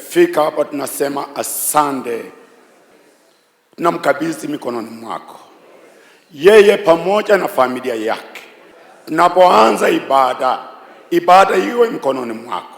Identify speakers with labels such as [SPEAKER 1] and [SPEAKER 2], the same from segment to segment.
[SPEAKER 1] tumefika hapa, tunasema asante. Tunamkabidhi mikononi mwako yeye pamoja na familia yake. Tunapoanza ibada iwe mikononi mwako.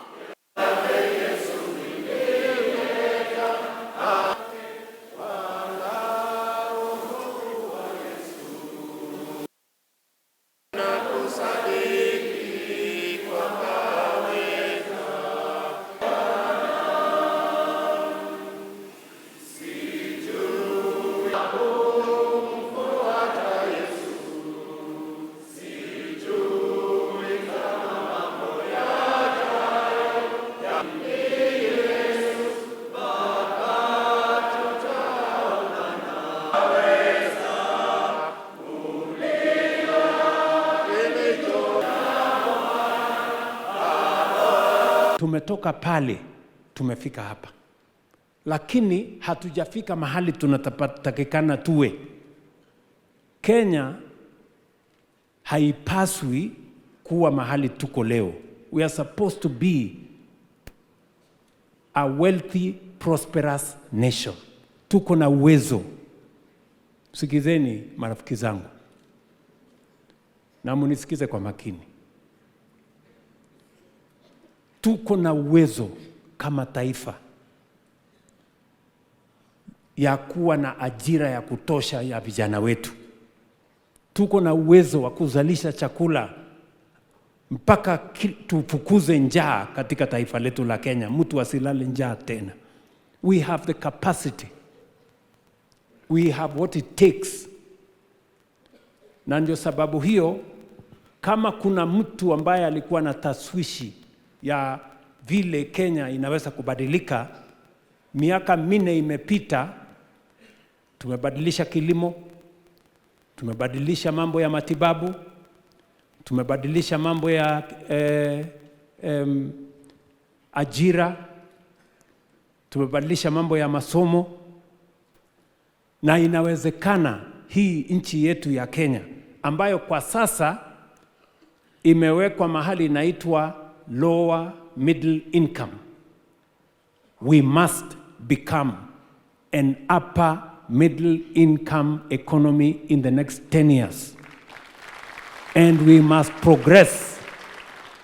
[SPEAKER 2] Tumetoka pale, tumefika hapa. Lakini hatujafika mahali tunatakikana tuwe. Kenya haipaswi kuwa mahali tuko leo. We are supposed to be a wealthy, prosperous nation. Tuko na uwezo. Sikizeni marafiki zangu, na munisikize kwa makini. Tuko na uwezo kama taifa ya kuwa na ajira ya kutosha ya vijana wetu. Tuko na uwezo wa kuzalisha chakula mpaka tufukuze njaa katika taifa letu la Kenya. Mtu asilale njaa tena. We have the capacity. We have what it takes. Na ndio sababu hiyo, kama kuna mtu ambaye alikuwa na taswishi ya vile Kenya inaweza kubadilika, miaka 4 imepita. Tumebadilisha kilimo, tumebadilisha mambo ya matibabu, tumebadilisha mambo ya ajira, tumebadilisha mambo ya masomo, na inawezekana hii nchi yetu ya Kenya ambayo kwa sasa imewekwa mahali inaitwa lower middle income, we must become an upper middle income economy in the next 10 years. And we must progress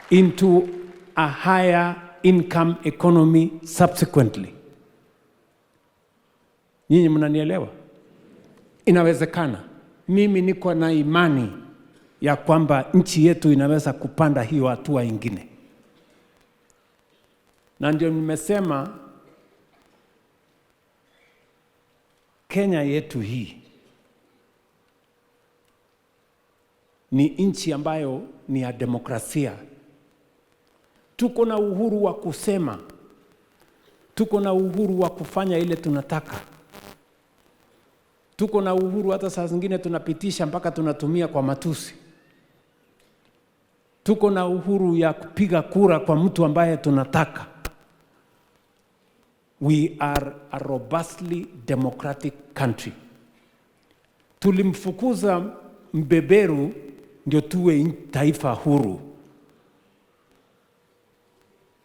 [SPEAKER 2] into a higher income economy subsequently. Nyinyi mnanielewa? Inawezekana. Mimi niko na imani ya kwamba nchi yetu inaweza kupanda hiyo hatua ingine. Na ndio nimesema Kenya yetu hii ni nchi ambayo ni ya demokrasia. Tuko na uhuru wa kusema, tuko na uhuru wa kufanya ile tunataka. Tuko na uhuru hata saa zingine tunapitisha mpaka tunatumia kwa matusi. Tuko na uhuru ya kupiga kura kwa mtu ambaye tunataka. We are a robustly democratic country. Tulimfukuza mbeberu ndio tuwe taifa huru.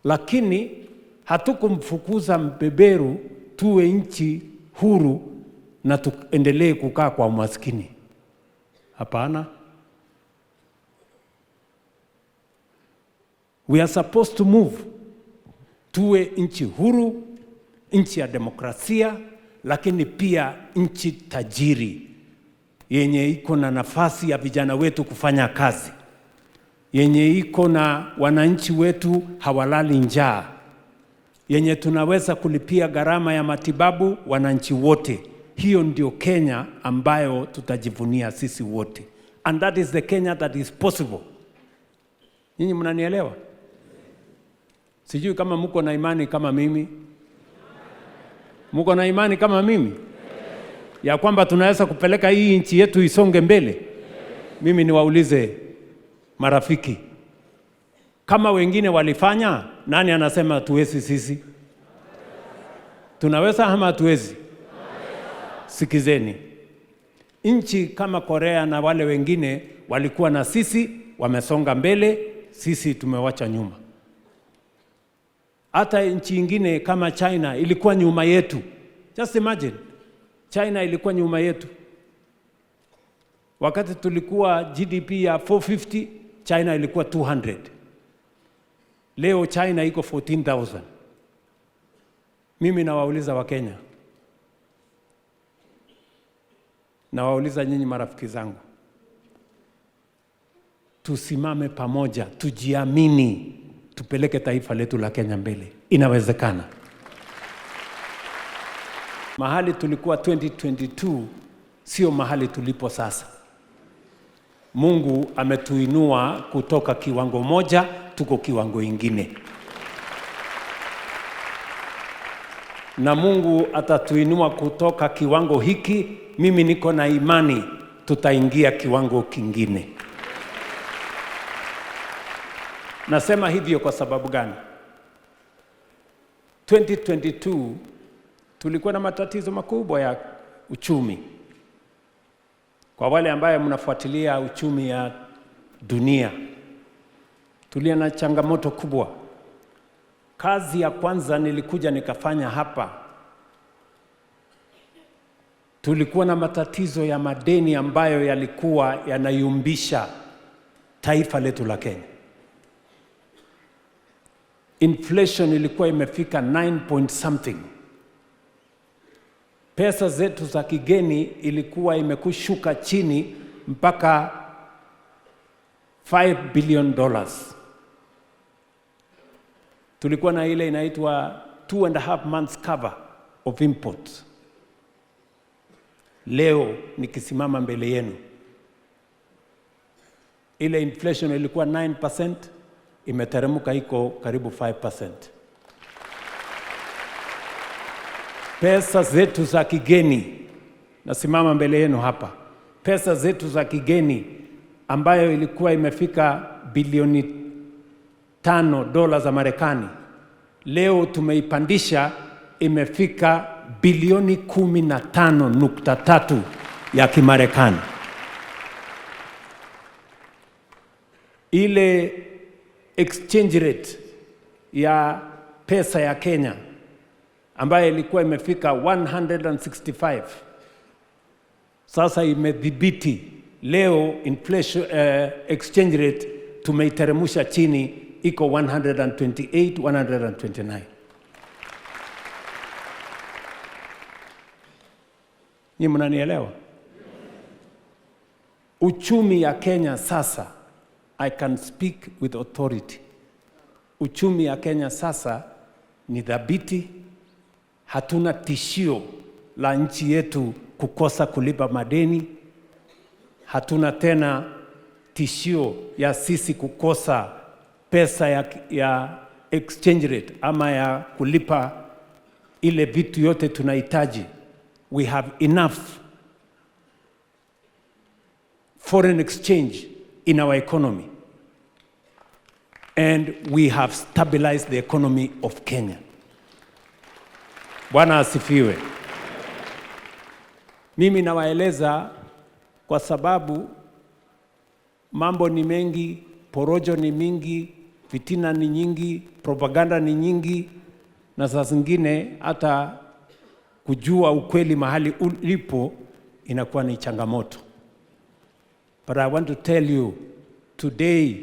[SPEAKER 2] Lakini hatukumfukuza mbeberu tuwe nchi huru na tuendelee kukaa kwa umaskini. Hapana. We are supposed to move. Tuwe nchi huru, nchi ya demokrasia, lakini pia nchi tajiri yenye iko na nafasi ya vijana wetu kufanya kazi, yenye iko na wananchi wetu hawalali njaa, yenye tunaweza kulipia gharama ya matibabu wananchi wote. Hiyo ndio Kenya ambayo tutajivunia sisi wote. And that is the Kenya that is possible. Nyinyi mnanielewa? Sijui kama mko na imani kama mimi. Mko na imani kama mimi? Ya kwamba tunaweza kupeleka hii nchi yetu isonge mbele? Mimi niwaulize marafiki, kama wengine walifanya, nani anasema tuwezi sisi? Tunaweza ama hatuwezi? Sikizeni. Nchi kama Korea na wale wengine walikuwa na sisi, wamesonga mbele, sisi tumewacha nyuma. Hata nchi nyingine kama China ilikuwa nyuma yetu. Just imagine, China ilikuwa nyuma yetu. Wakati tulikuwa GDP ya 450, China ilikuwa 200. Leo China iko 14,000. Mimi nawauliza Wakenya, nawauliza nyinyi marafiki zangu, tusimame pamoja, tujiamini, tupeleke taifa letu la Kenya mbele. Inawezekana. Mahali tulikuwa 2022 sio mahali tulipo sasa. Mungu ametuinua kutoka kiwango moja tuko kiwango ingine. Na Mungu atatuinua kutoka kiwango hiki, mimi niko na imani tutaingia kiwango kingine. Nasema hivyo kwa sababu gani? 2022 tulikuwa na matatizo makubwa ya uchumi. Kwa wale ambaye mnafuatilia uchumi ya dunia, tulia na changamoto kubwa. Kazi ya kwanza nilikuja nikafanya hapa, tulikuwa na matatizo ya madeni ambayo yalikuwa yanayumbisha taifa letu la Kenya. Inflation ilikuwa imefika 9 point something. Pesa zetu za kigeni ilikuwa imekushuka chini mpaka $5 billion. Tulikuwa na ile inaitwa 2.5 months cover of imports. Leo nikisimama mbele yenu, ile inflation ilikuwa 9%, imeteremka iko karibu 5%. Pesa zetu za kigeni, nasimama mbele yenu hapa, pesa zetu za kigeni ambayo ilikuwa imefika bilioni 5 dola za Marekani, leo tumeipandisha imefika bilioni 15.3 ya Kimarekani. Ile exchange rate ya pesa ya Kenya ambayo ilikuwa imefika 165, sasa imedhibiti. Leo inflation exchange rate tumeiteremsha chini, iko 128, 129. Ni mnanielewa? Uchumi ya Kenya sasa, I can speak with authority. Uchumi ya Kenya sasa ni dhabiti. Hatuna tishio la nchi yetu kukosa kulipa madeni. Hatuna tena tishio ya sisi kukosa pesa ya exchange rate ama ya kulipa ile vitu yote tunahitaji. We have enough foreign exchange in our economy, and we have stabilized the economy of Kenya. Bwana asifiwe. Mimi nawaeleza kwa sababu mambo ni mengi, porojo ni mingi, fitina ni nyingi, propaganda ni nyingi, na saa zingine hata kujua ukweli mahali ulipo inakuwa ni changamoto. But I want to tell you today,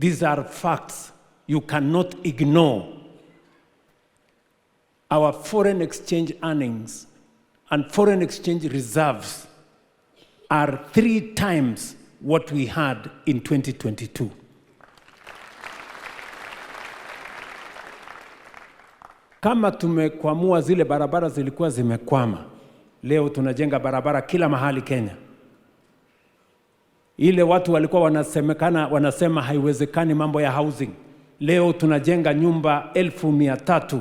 [SPEAKER 2] these are facts you cannot ignore. Our foreign exchange earnings and foreign exchange reserves are 3 times what we had in 2022. Kama tumekwamua zile barabara zilikuwa zimekwama, leo tunajenga barabara kila mahali Kenya. Ile watu walikuwa wanasema haiwezekani mambo ya housing, leo tunajenga nyumba 1,300,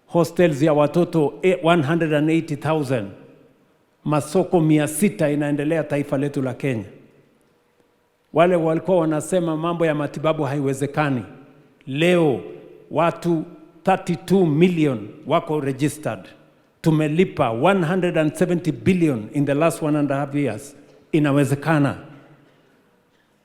[SPEAKER 2] hostels ya watoto 180,000, masoko 600 inaendelea taifa letu la Kenya. Wale walikuwa wanasema mambo ya matibabu haiwezekani, leo watu 32 million wako registered. Tumelipa 170 billion in the last 1.5 years. Inawezekana.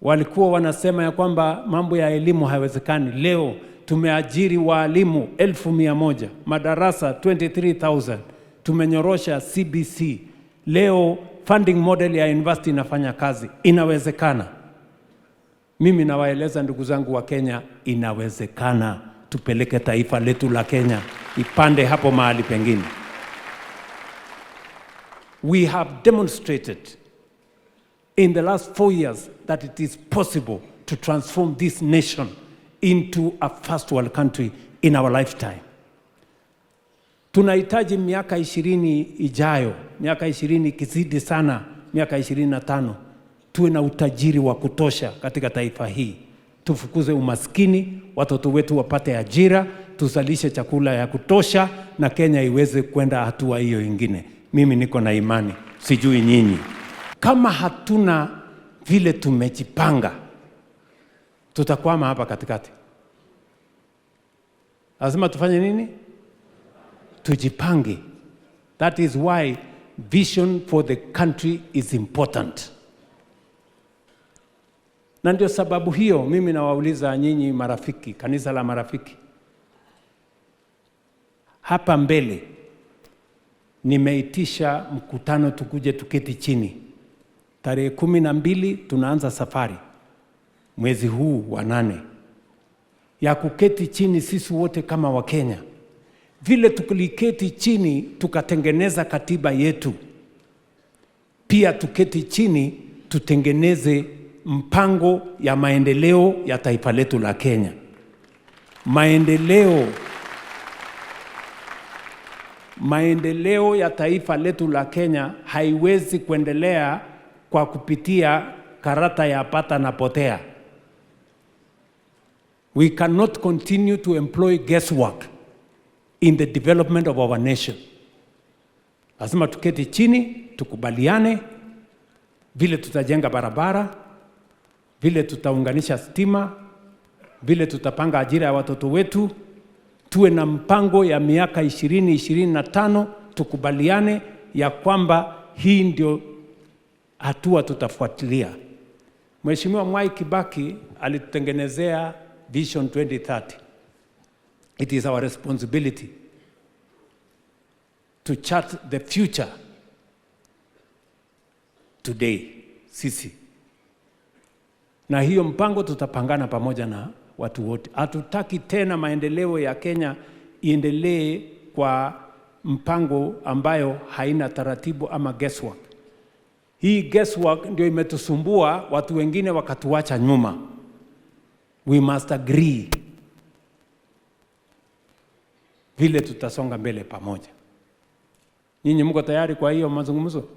[SPEAKER 2] Walikuwa wanasema ya kwamba mambo ya elimu haiwezekani, leo tumeajiri walimu 1,100, madarasa 23,000, tumenyorosha CBC. Leo funding model ya university inafanya kazi. Inawezekana. Mimi nawaeleza ndugu zangu wa Kenya, inawezekana tupeleke taifa letu la Kenya ipande hapo mahali pengine. We have demonstrated in the last 4 years that it is possible to transform this nation into a first world country in our lifetime. Tunahitaji miaka 20 ijayo, miaka 20 kizidi sana, miaka 25, tuwe na utajiri wa kutosha katika taifa hii. Tufukuze umaskini, watoto wetu wapate ajira, tuzalishe chakula ya kutosha na Kenya iweze kwenda hatua hiyo ingine. Mimi niko na imani, sijui nyinyi. Kama hatuna vile tumejipanga, tutakwama hapa katikati. Lazima tufanye nini? Tujipange. That is why vision for the country is important. Na ndio sababu hiyo mimi nawauliza nyinyi marafiki, kanisa la marafiki. Hapa mbele nimeitisha mkutano tukuje tuketi chini. Tarehe 12 tunaanza safari. Mwezi huu wa 8. Ya kuketi chini sisi wote kama Wakenya. Vile tukiliketi chini tukatengeneza katiba yetu. Pia tuketi chini tutengeneze mpango ya maendeleo ya taifa letu la Kenya. Maendeleo ya taifa letu la Kenya haiwezi kuendelea kwa kupitia karata ya pata na potea. We cannot continue to employ guesswork in the development of our nation. Lazima tuketi chini, tukubaliane vile tutajenga barabara, vile tutaunganisha stima, vile tutapanga ajira ya watoto wetu, tuwe na mpango ya miaka 20-25, tukubaliane ya kwamba hii ndio hatua tutafuatilia. Mheshimiwa Mwai Kibaki alitutengenezea Vision 2030. It is our responsibility to chart the future today, sisi. Na hiyo mpango tutapangana pamoja na watu wote. Hatutaki tena maendeleo ya Kenya iendelee kwa mpango ambayo haina taratibu ama guesswork. Hii guesswork ndio imetusumbua, watu wengine wakatuacha nyuma. We must agree vile tutasonga mbele pamoja. Nyinyi mko tayari kwa hiyo mazungumzo?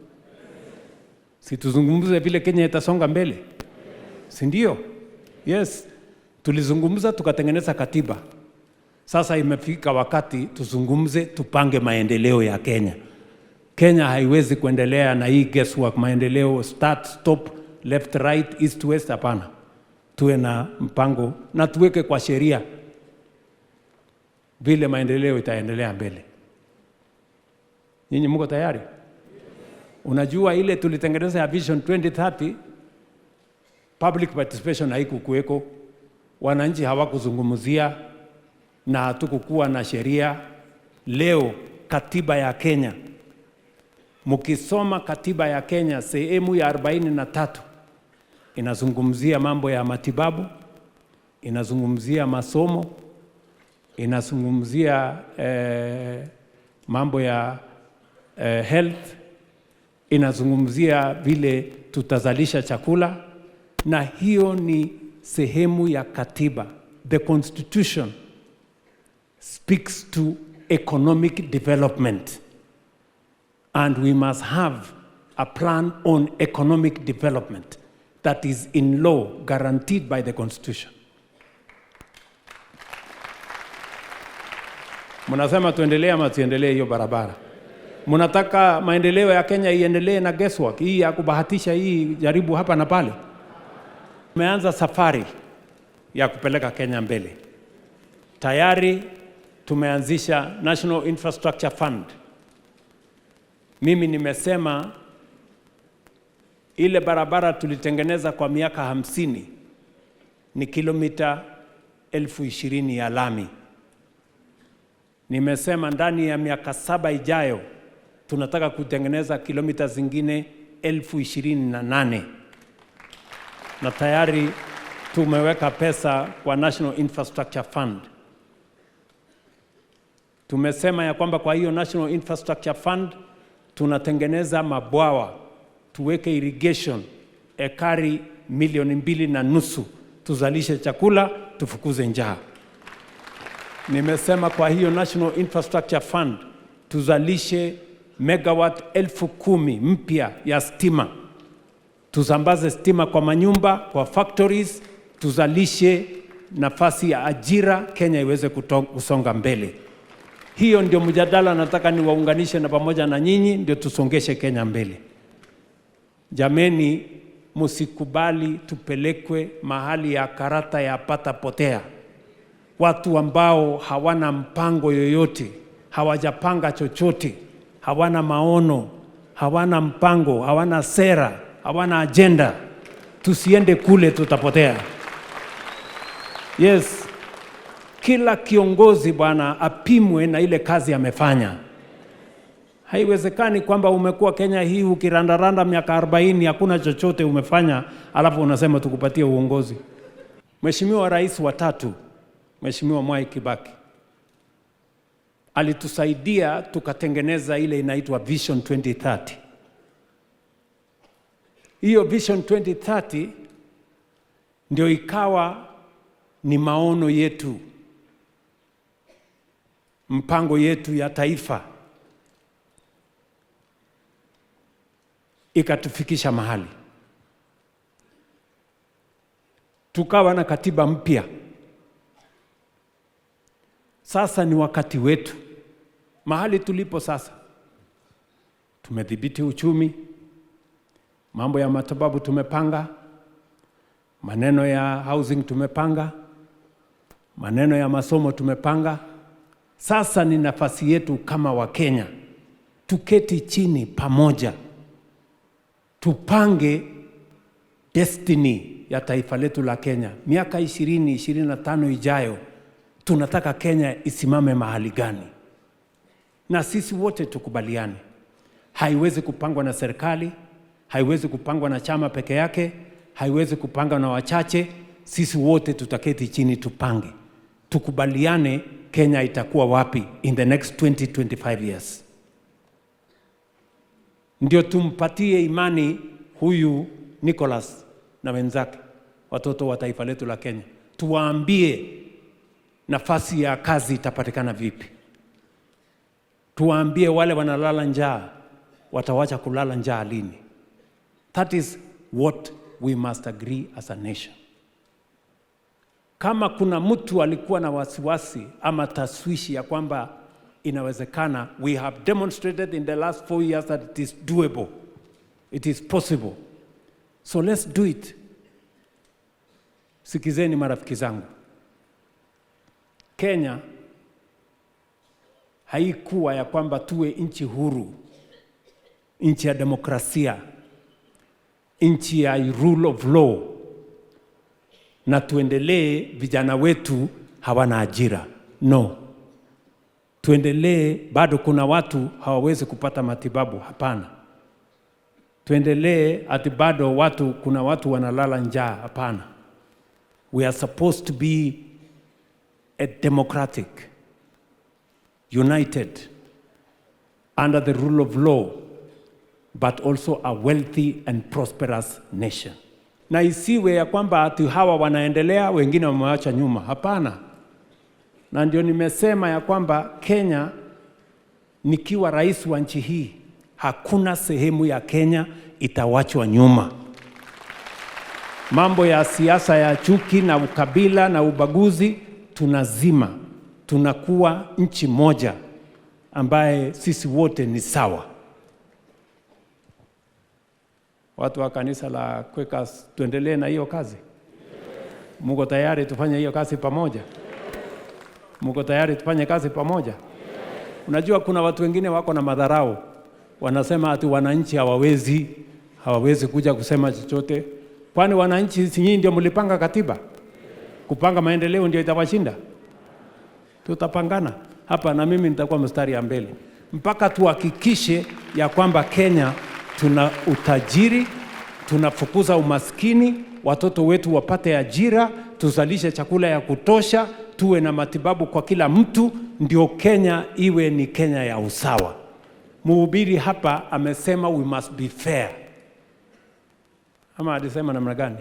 [SPEAKER 2] Si tuzungumze vile Kenya itasonga mbele? Si ndio? Yes. Tulizungumza tukatengeneza katiba. Sasa imefika wakati tuzungumze, tupange maendeleo ya Kenya. Kenya haiwezi kuendelea na hii guesswork, maendeleo start, stop, left, right, east, west, hapana. Tuwe na mpango na tuweke kwa sheria vile maendeleo itaendelea mbele. Nyinyi mko tayari? Unajua ile tulitengeneza ya Vision 2030, public participation haikukuweko, wananchi hawakuzungumzia na hatukukuwa na sheria. Leo katiba ya Kenya, mkisoma katiba ya Kenya sehemu ya 43 inazungumzia mambo ya matibabu, inazungumzia masomo, inazungumzia mambo ya health, inazungumzia vile tutazalisha chakula, na hiyo ni sehemu ya katiba. The Constitution speaks to economic development, and we must have a plan on economic development that is in law, guaranteed by the Constitution. Mnasema tuendelee ama tuendelee hiyo barabara? Mnataka maendeleo ya Kenya iendelee na guesswork hii ya kubahatisha, hii jaribu hapa na pale? Tumeanza safari ya kupeleka Kenya mbele. Tayari tumeanzisha National Infrastructure Fund. Mimi nimesema ile barabara tulitengeneza kwa miaka 50 ni kilomita 20,000 ya lami. Nimesema ndani ya miaka 7 ijayo tunataka kutengeneza kilomita zingine 28,000 na tayari tumeweka pesa kwa National Infrastructure Fund. Tumesema ya kwamba kwa hiyo National Infrastructure Fund tunatengeneza mabwawa, tuweke irrigation ekari 2.5 milioni, tuzalishe chakula, tufukuze njaa. Nimesema kwa hiyo National Infrastructure Fund tuzalishe megawatt 10,000 mpya ya stima, tusambaze stima kwa manyumba, kwa factories, tuzalishe nafasi ya ajira, Kenya iweze kusonga mbele. Hiyo ndio mjadala nataka niwaunganishe na pamoja na nyinyi, ndio tusongeshe Kenya mbele. Jameni, msikubali tupelekwe mahali ya karata ya pata potea. Watu ambao hawana mpango yoyote, hawajapanga chochote, hawana maono, hawana mpango, hawana sera, hawana agenda. Tusiende kule, tutapotea. Yes, kila kiongozi bwana apimwe na ile kazi amefanya. Haiwezekani kwamba umekuwa Kenya hii ukirandaranda miaka 40 hakuna chochote umefanya, alafu unasema tukupatie uongozi. Mheshimiwa Rais wa 3, Mheshimiwa Mwai Kibaki, alitusaidia tukatengeneza ile inaitwa Vision 2030. Hiyo Vision 2030 ndio ikawa ni maono yetu, mpango yetu ya taifa, ikatufikisha mahali tukawa na katiba mpya. Sasa ni wakati wetu. Mahali tulipo sasa, tumedhibiti uchumi, mambo ya matibabu tumepanga, maneno ya housing tumepanga, maneno ya masomo tumepanga. Sasa ni nafasi yetu kama Wakenya tuketi chini pamoja, tupange destiny ya taifa letu la Kenya. Miaka 20-25 ijayo tunataka Kenya isimame mahali gani? Na sisi wote tukubaliane. Haiwezi kupangwa na serikali, haiwezi kupangwa na chama peke yake, haiwezi kupangwa na wachache. Sisi wote tutaketi chini tupange, tukubaliane Kenya itakuwa wapi in the next 20-25 years. Ndio tumpatie imani huyu Nicholas na wenzake, watoto wa taifa letu la Kenya. Tuwaambie nafasi ya kazi itapatikana vipi. Tuwaambie wale wanalala njaa watawacha kulala njaa lini. That is what we must agree as a nation. Kama kuna mtu alikuwa na wasiwasi ama taswishi ya kwamba inawezekana, we have demonstrated in the last 4 years that it is doable. It is possible. So let's do it. Sikizeni marafiki zangu. Kenya haikuwa ya kwamba tuwe nchi huru, nchi ya demokrasia, nchi ya rule of law, na tuendelee vijana wetu hawana ajira. No. Tuendelee bado kuna watu hawawezi kupata matibabu. Hapana. Tuendelee ati bado kuna watu wanalala njaa. Hapana. We are supposed to be a democratic, united, under the rule of law, but also a wealthy and prosperous nation. Na isiwe ya kwamba ati hawa wanaendelea wengine wamewacha nyuma. Hapana. Na ndio nimesema ya kwamba Kenya, nikiwa rais wa nchi hii, hakuna sehemu ya Kenya itawachwa nyuma. Mambo ya siasa ya chuki na ukabila na ubaguzi tunazima. Tunakuwa nchi moja ambaye sisi wote ni sawa. Watu wa kanisa la Quakers, tuendelee na hiyo kazi. Mko tayari tufanye hiyo kazi pamoja? Mko tayari tufanye kazi pamoja? Unajua kuna watu wengine wako na madharau. Wanasema ati wananchi hawawezi kuja kusema chochote. Kwani wananchi si nyinyi ndio mlipanga katiba? Kupanga maendeleo ndio itawashinda? Tutapangana hapa na mimi nitakuwa mstari ya mbele mpaka tuhakikishe ya kwamba Kenya tuna utajiri, tunafukuza umaskini, watoto wetu wapate ajira, tuzalishe chakula ya kutosha, tuwe na matibabu kwa kila mtu, ndio Kenya iwe ni Kenya ya usawa. Mhubiri hapa amesema we must be fair. Ama alisema namna gani?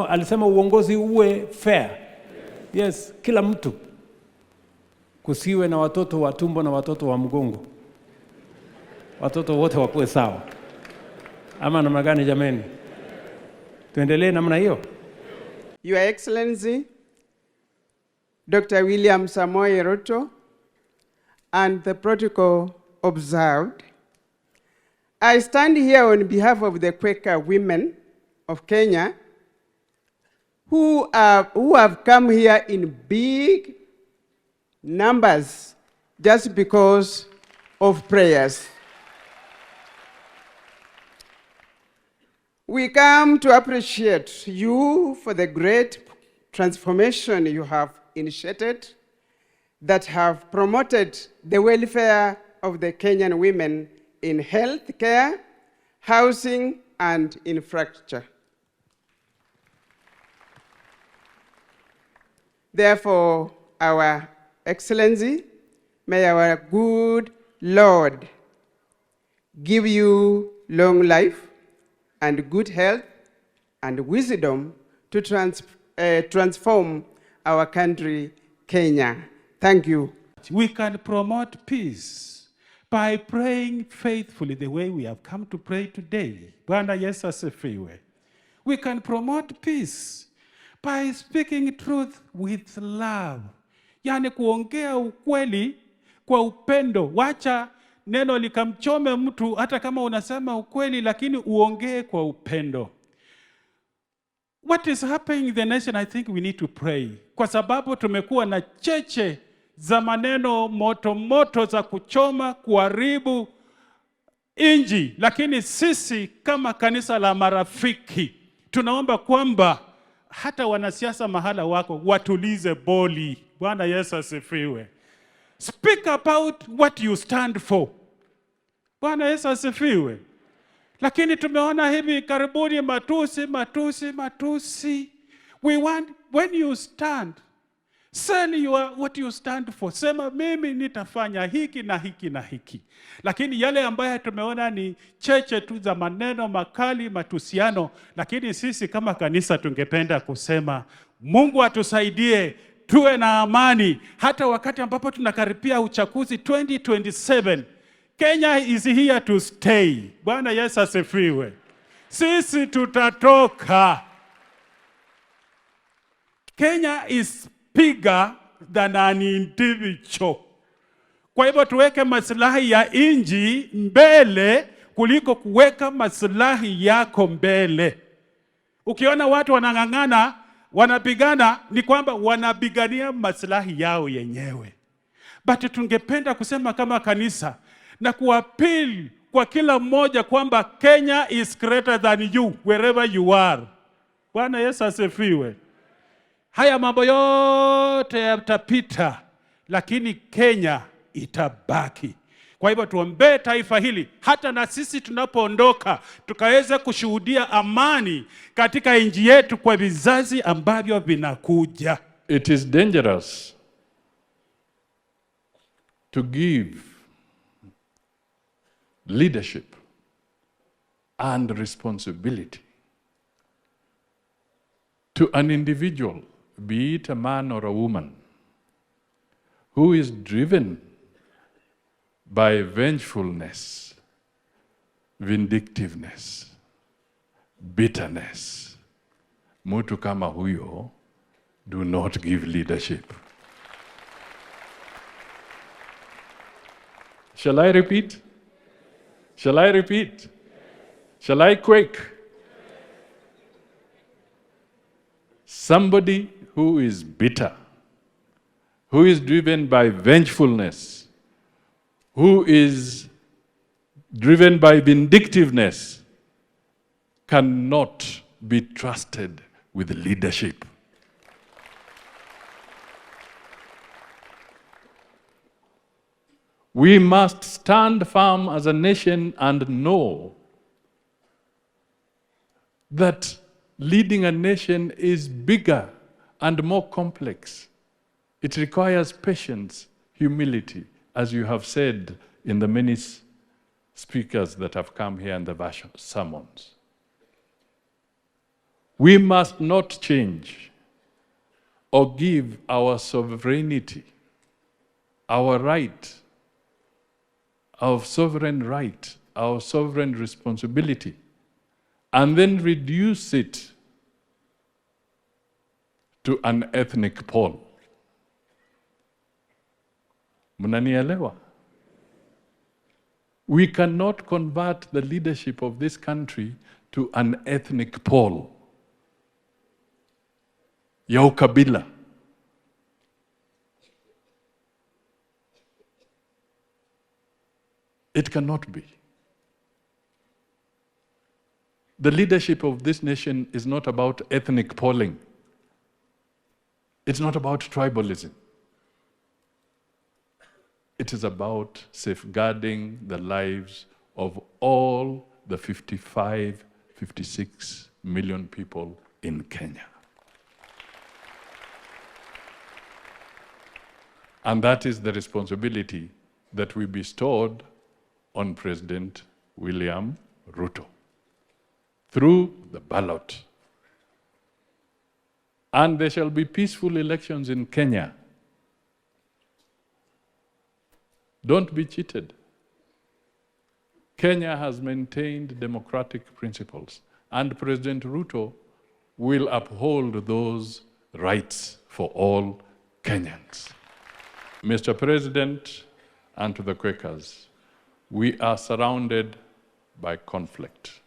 [SPEAKER 2] Alisema uongozi uwe fair. Yes, kila mtu. Kusiwe na watoto wa tumbo na watoto wa mgongo. Watoto wote wakuwe sawa. Ama namna gani jameni? Tuendelee namna hiyo.
[SPEAKER 3] Your Excellency, Dr. William Samoei Ruto, and the protocol observed, I stand here on behalf of the Quaker women of Kenya who have come here in big numbers just because of prayers. We come to appreciate you for the great transformation you have initiated that have promoted the welfare of the Kenyan women in health care, housing, and infrastructure. Therefore, Our Excellency, may our good Lord give you long life and good health and wisdom to transform our country, Kenya. Thank you.
[SPEAKER 4] We can promote peace by praying faithfully the way we have come to pray today. Bwana Yesu asifiwe. We can promote peace by speaking truth with love. Yani kuongea ukweli kwa upendo. Wacha neno likamchome mtu hata kama unasema ukweli lakini uongee kwa upendo. What is happening in the nation, I think we need to pray. Kwa sababu tumekuwa na cheche za maneno moto moto za kuchoma, kuharibu inji. Lakini sisi kama kanisa la marafiki, tunaomba kwamba hata wanasiasa mahala wako watulize boli. Bwana Yesu asifiwe. Speak about what you stand for. Bwana Yesu asifiwe. Lakini tumeona hivi karibuni matusi. We want, when you stand, say what you stand for. Sema mimi nitafanya hiki na hiki na hiki. Lakini yale ambayo tumeona ni cheche tu za maneno makali, matusiano. Lakini sisi kama kanisa tungependa kusema Mungu atusaidie tuwe na amani. Hata wakati ambapo tunakaribia uchaguzi 2027, Kenya is here to stay. Bwana Yesu asifiwe. Sisi tutatoka. Kenya is bigger than an individual. Kwa hivyo tuweke maslahi ya inji mbele kuliko kuweka maslahi yako mbele. Ukiona watu wanang'ang'ana, wanapigana, ni kwamba wanapigania maslahi yao yenyewe. But tungependa kusema kama kanisa na kuappeal kwa kila mmoja kwamba Kenya is greater than you wherever you are. Bwana Yesu asifiwe. Haya mambo yote yatapita, lakini Kenya itabaki. Kwa hivyo tuombee taifa hili, hata na sisi tunapoondoka, tukaweza kushuhudia amani katika nchi yetu kwa vizazi ambavyo vinakuja.
[SPEAKER 5] It is dangerous to give leadership and responsibility to an individual, be it a man or a woman, who is driven by vengefulness, vindictiveness, bitterness. Mtu kama huyo, do not give leadership. Shall I repeat? Shall I repeat? Shall I quake? Somebody who is bitter, who is driven by vengefulness, who is driven by vindictiveness, cannot be trusted with leadership. We must stand firm as a nation and know that leading a nation is bigger and more complex. It requires patience, humility, as you have said in the many speakers that have come here in the sermons. We must not change or give our sovereignty, our right, our sovereign right, our sovereign responsibility, and then reduce it to an ethnic pole. Mnanielewa? We cannot convert the leadership of this country to an ethnic pole ya ukabila. It cannot be. The leadership of this nation is not about ethnic polling. It's not about tribalism. It is about safeguarding the lives of all the 55, 56 million people in Kenya. And that is the responsibility that we bestowed on President William Ruto through the ballot. And there shall be peaceful elections in Kenya. Don't be cheated. Kenya has maintained democratic principles, and President Ruto will uphold those rights for all Kenyans. Mr. President, and to the Quakers, we are surrounded by conflict.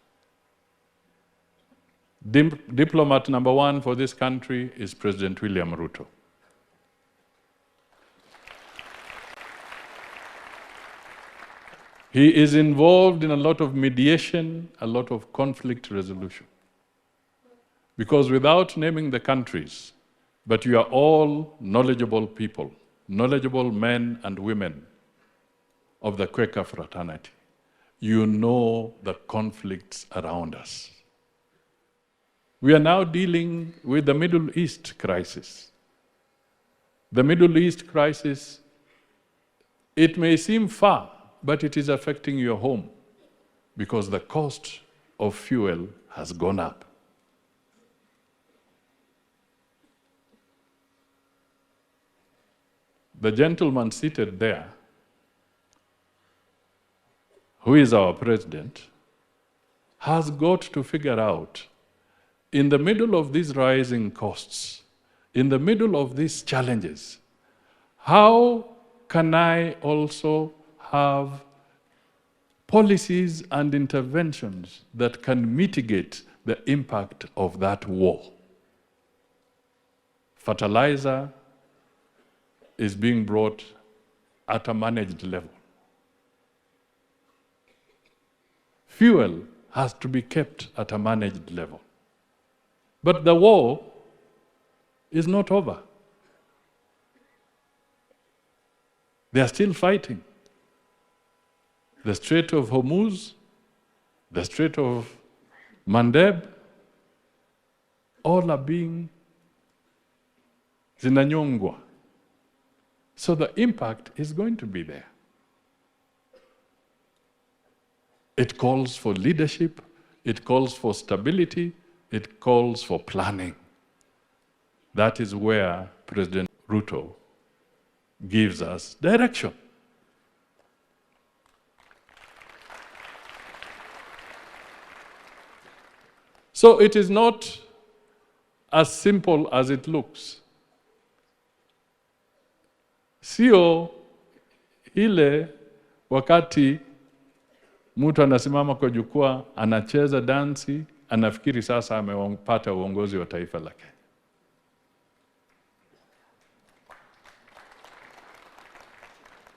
[SPEAKER 5] Diplomat number one for this country is President William Ruto. He is involved in a lot of mediation, a lot of conflict resolution. Because without naming the countries, but you are all knowledgeable people, knowledgeable men and women of the Quaker fraternity. You know the conflicts around us. We are now dealing with the Middle East crisis. The Middle East crisis, it may seem far, but it is affecting your home because the cost of fuel has gone up. The gentleman seated there, who is our president, has got to figure out, in the middle of these rising costs, in the middle of these challenges, how can I also have policies and interventions that can mitigate the impact of that war? Fertilizer is being brought at a managed level. Fuel has to be kept at a managed level. But the war is not over. They are still fighting. The Strait of Hormuz, the Strait of Mandeb, all are being zinanyongwa. So the impact is going to be there. It calls for leadership, it calls for stability, it calls for planning. That is where President Ruto gives us direction. So it is not as simple as it looks. Sio ile wakati mtu anasimama kwa jukwaa, anacheza dansi, anafikiri sasa amepata uongozi wa taifa la Kenya.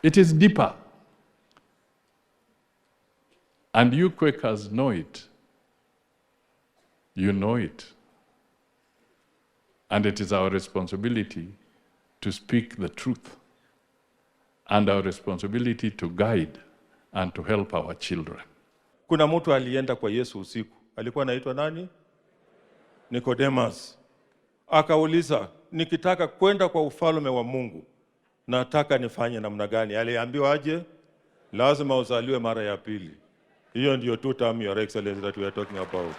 [SPEAKER 5] It is deeper. And you Quakers know it. You know it. And it is our responsibility to speak the truth and our responsibility to guide and to help our children.
[SPEAKER 6] Kuna mtu alienda kwa Yesu usiku. Alikuwa anaitwa nani? Nicodemus. Akauliza, nikitaka kwenda kwa ufalme wa Mungu, nataka nifanye namna gani? Aliambiwa aje? Lazima uzaliwe mara ya pili. Hiyo ndio two term, Your Excellency, that we are talking about.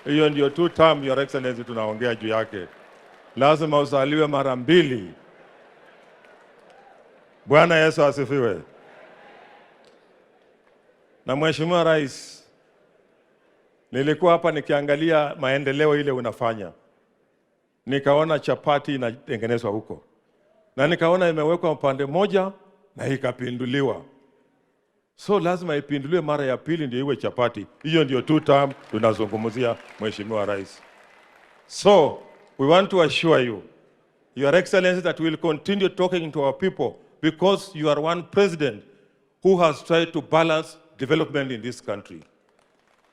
[SPEAKER 6] Hiyo ndio two term, Your Excellency, tunaongea juu yake. Lazima uzaliwe mara mbili. Bwana Yesu asifiwe. Na Mheshimiwa Rais, nilikuwa hapa nikiangalia maendeleo ile unafanya. Nikaona chapati inatengenezwa huko. Na nikaona imewekwa upande moja na ikapinduliwa. So lazima ipinduliwe mara ya pili ndio iwe chapati. Hiyo ndio two term tunazungumzia, Mheshimiwa Rais. So we want to assure you, Your Excellency, that we will continue talking to our people because you are one president who has tried to balance development in this country.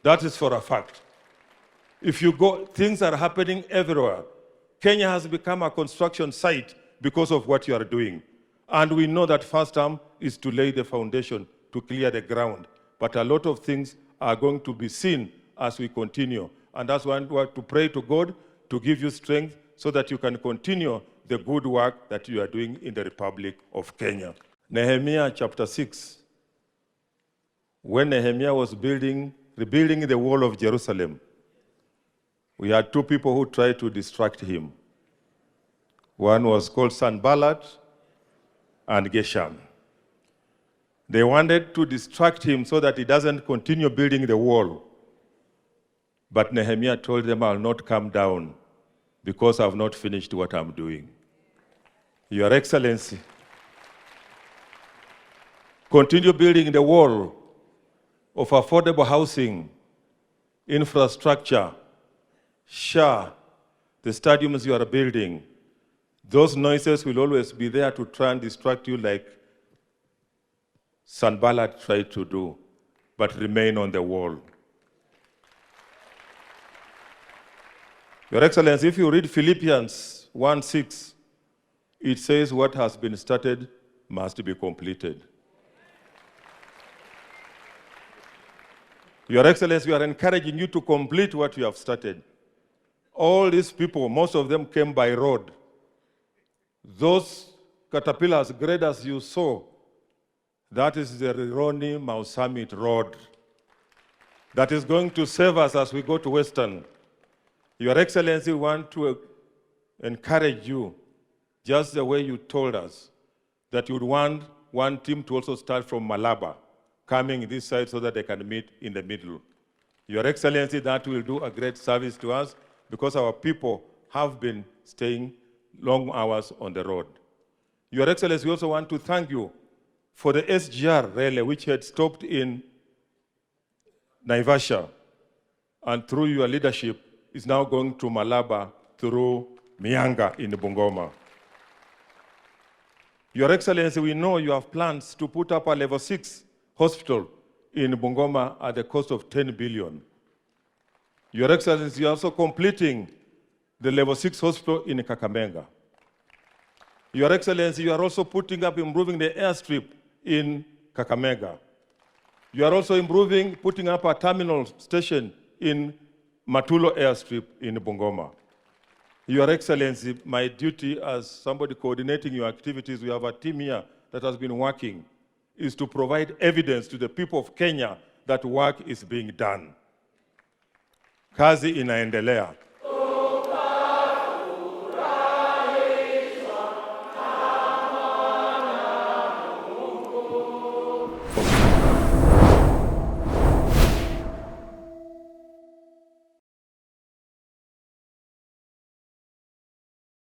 [SPEAKER 6] That is for a fact. If you go, things are happening everywhere. Kenya has become a construction site because of what you are doing. And we know that first term is to lay the foundation, to clear the ground. But a lot of things are going to be seen as we continue. And that's why we want to pray to God to give you strength so that you can continue the good work that you are doing in the Republic of Kenya. Nehemiah chapter 6. When Nehemiah was rebuilding the wall of Jerusalem, we had two people who tried to distract him. One was called Sanballat and Geshem. They wanted to distract him so that he doesn't continue building the wall. But Nehemiah told them, I'll not come down because I've not finished what I'm doing. Your Excellency, continue building the wall of affordable housing, infrastructure, SHA, the stadiums you are building. Those noises will always be there to try and distract you like Sanballat tried to do, but remain on the wall. Your Excellency, if you read Philippians 1:6, it says what has been started must be completed. Your Excellency, we are encouraging you to complete what you have started. All these people, most of them came by road. Those caterpillars, graders you saw, that is the Rironi Mau Summit Road. That is going to save us as we go to Western. Your Excellency, we want to encourage you, just the way you told us, that you would want one team to also start from Malaba, coming this side so that they can meet in the middle. Your Excellency, that will do a great service to us because our people have been staying long hours on the road. Your Excellency, we also want to thank you for the SGR relay, which had stopped in Naivasha, and through your leadership is now going to Malaba through Mianga in Bungoma. Your Excellency, we know you have plans to put up a level 6 hospital in Bungoma at the cost of 10 billion. Your Excellency, you are also completing the level 6 hospital in Kakamega. Your Excellency, you are also improving the airstrip in Kakamega. You are also putting up a terminal station in Matulo airstrip in Bungoma. Your Excellency, my duty as somebody coordinating your activities, we have a team here that has been working, is to provide evidence to the people of Kenya that work is being done. Kazi inaendelea.